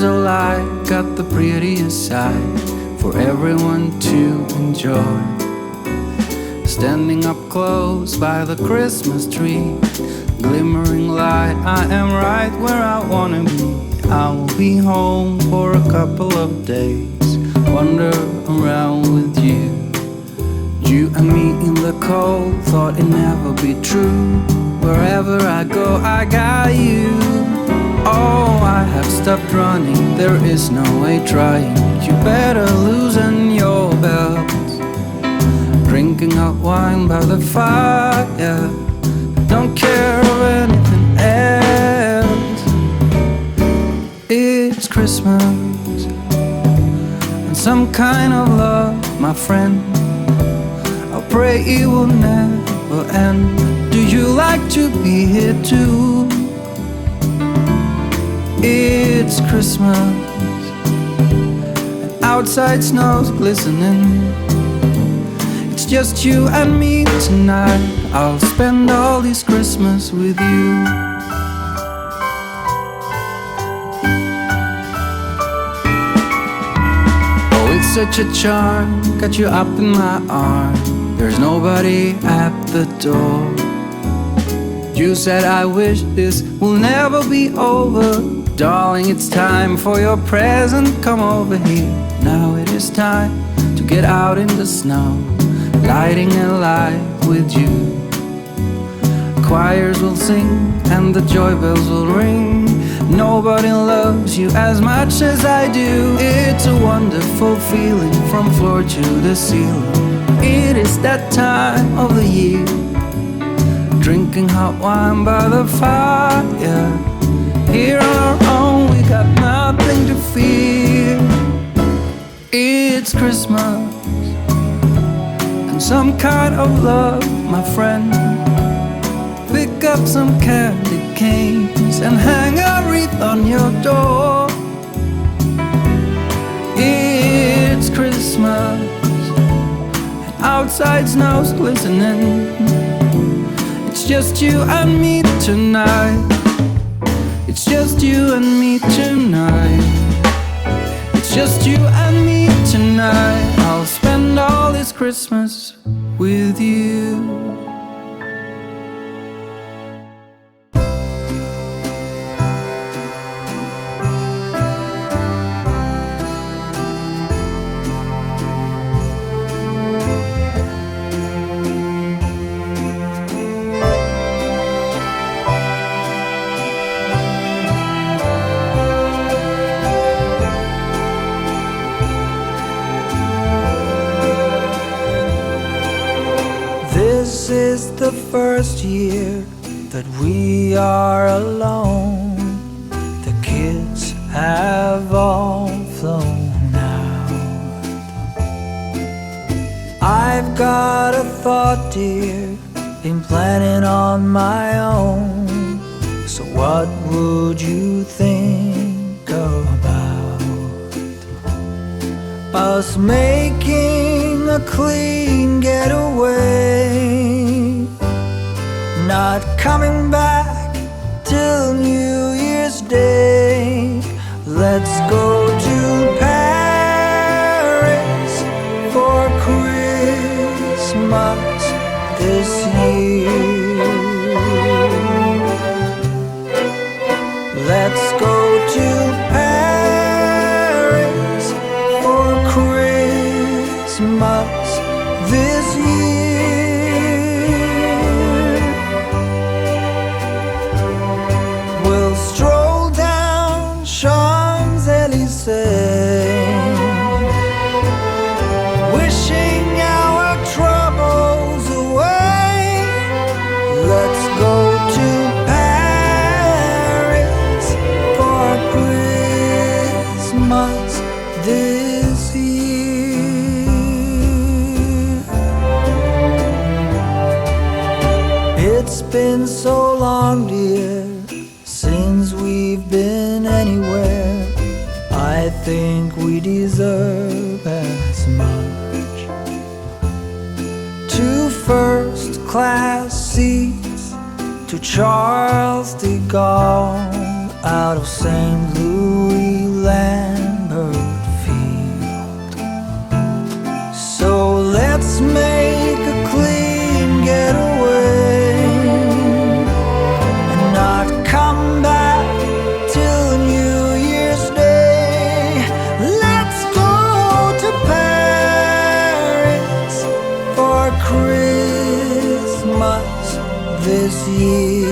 There's a light, got the prettiest side for everyone to enjoy. Standing up close by the Christmas tree, glimmering light, I am right where I wanna be. I will be home for a couple of days, wander around with you. You and me in the cold, thought it'd never be true. Wherever I go, I got you. Oh, I have stopped running, there is no way trying. You better loosen your belt. Drinking hot wine by the fire, don't care of anything else. It's Christmas, and some kind of love, my friend. I'll pray it will never end. Do you like to be here too? It's Christmas, and outside snow's glistening. It's just you and me tonight. I'll spend all this Christmas with you. Oh, it's such a charm, got you up in my arm. There's nobody at the door. You said I wish this will never be over. Darling, it's time for your present, come over here. Now it is time to get out in the snow, lighting a light with you. Choirs will sing and the joy bells will ring. Nobody loves you as much as I do. It's a wonderful feeling from floor to the ceiling. It is that time of the year, drinking hot wine by the fire. Here on our own, we got nothing to fear. It's Christmas, and some kind of love, my friend. Pick up some candy canes and hang a wreath on your door. It's Christmas, and outside snow's glistening. It's just you and me tonight. It's just you and me tonight. It's just you and me tonight. I'll spend all this Christmas with you. This is the first year that we are alone. The kids have all flown out. I've got a thought, dear, been planning on my own. So what would you think about us making a clean getaway, not coming back till New Year's Day? Let's go to Paris for Christmas this year. Let's go to Paris for Christmas this year. We'll stroll down Champs-Élysées, wishing our troubles away. Let's go to Paris for Christmas this year. It's been so long, dear, since we've been anywhere. I think we deserve as much. 2 first-class seats to Charles de Gaulle out of St. Louis. Lambert Field. So let's make a clean getaway and not come back till New Year's Day. Let's go to Paris for Christmas this year.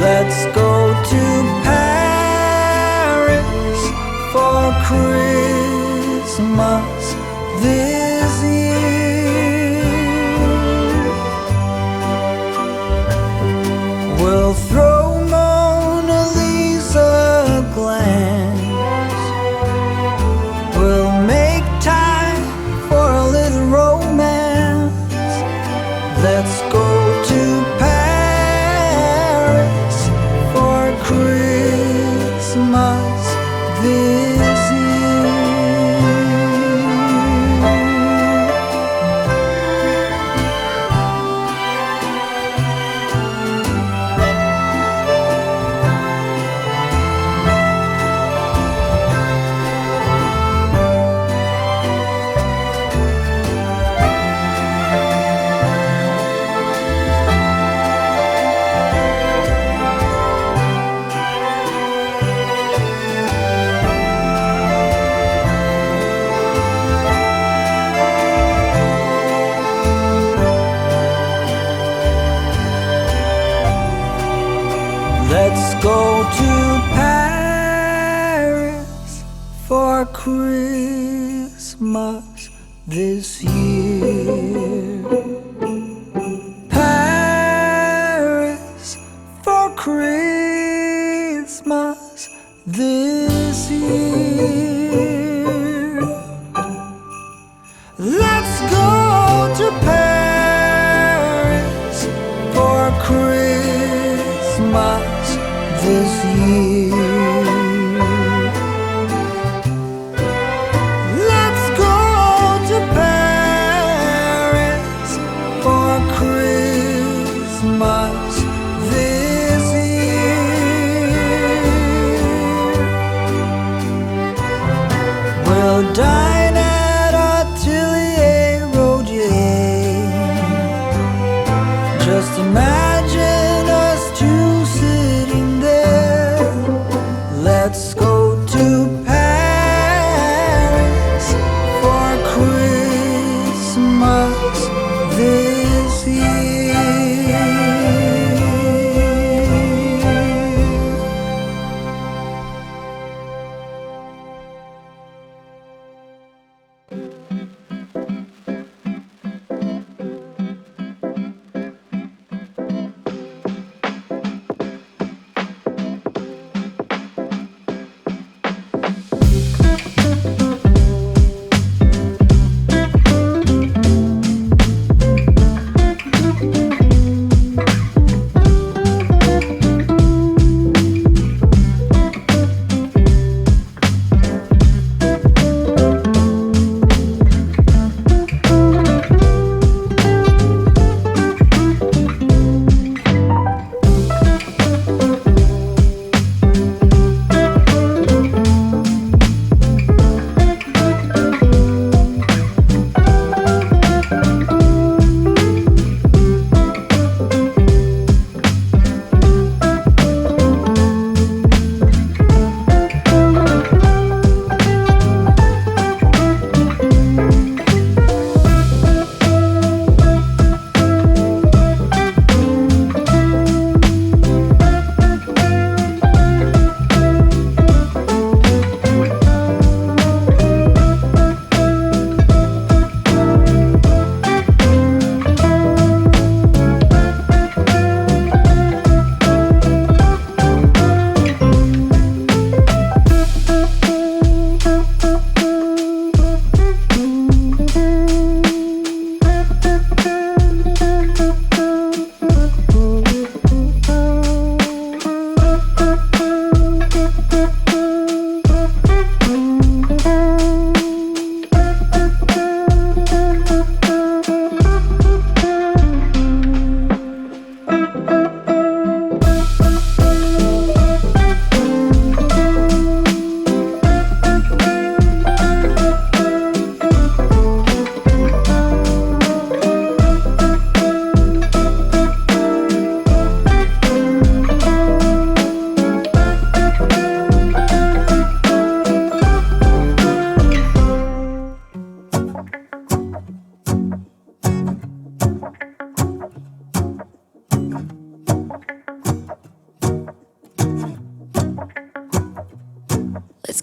Let's go to Paris for Christmas this year. We'll throw Mona Lisa a glance. We'll make time for a little romance. Let's go to Paris for Christmas this year. Let's go to Paris for Christmas this year. Paris for Christmas this year. Let's go to Paris for Christmas this year. Let's go to Paris for Christmas this year. We'll dine at Atelier Roger. Just imagine us two sitting there. Let's go to Paris for Christmas this year.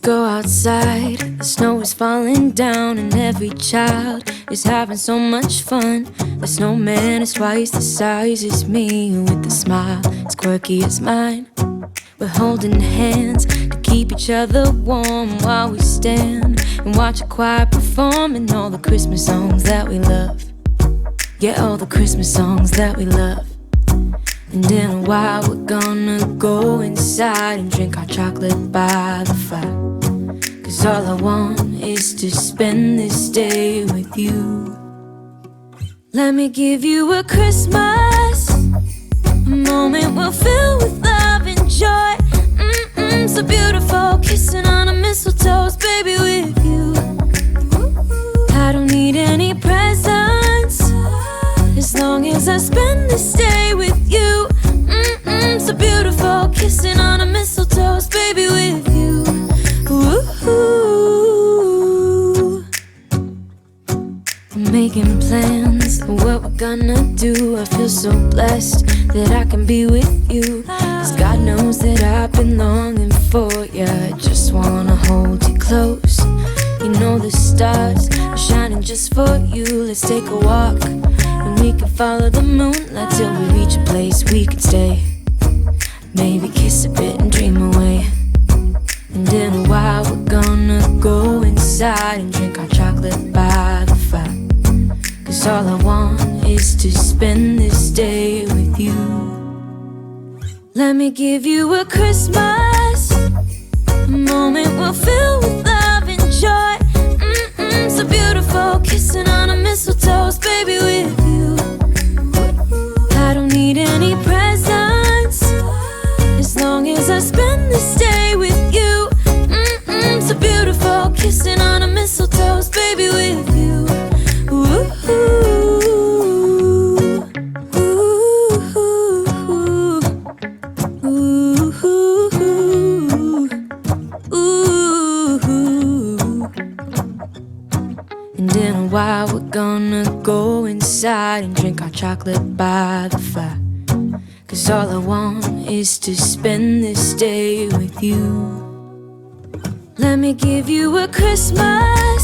go outside. The snow is falling down and every child is having so much fun. The snowman is twice the size as me, with a smile as quirky as mine. We're holding hands to keep each other warm while we stand and watch a choir performing all the Christmas songs that we love. Yeah, all the Christmas songs that we love. And in a while we're gonna go inside and drink our chocolate by the fire. 'Cause all I want is to spend this day with you. Let me give you a Christmas, a moment we'll fill with love and joy. So beautiful, kissing on a mistletoe, baby, with you. I don't need any presents, as long as I spend this day with you. So beautiful, kissing on a mistletoe, baby, with you. Ooh. I'm making plans for what we're gonna do. I feel so blessed that I can be with you, 'cause God knows that I've been longing for you. I just wanna hold you close. You know the stars are shining just for you. Let's take a walk and we can follow the moonlight till we reach a place we can stay. Maybe kiss a bit and dream away. And in a while we're gonna go inside and drink our chocolate by the fire. 'Cause all I want is to spend this day with you. Let me give you a Christmas, a moment we'll fill with love and joy. So beautiful, kissing on a mistletoe, baby, with you. I don't need any presents, as long as I spend this day with you. So beautiful, kissing on a mistletoe, baby, with you. Ooh. And in a while we're gonna go inside and drink our chocolate by the fire. 'Cause all I want is to spend this day with you. Let me give you a Christmas,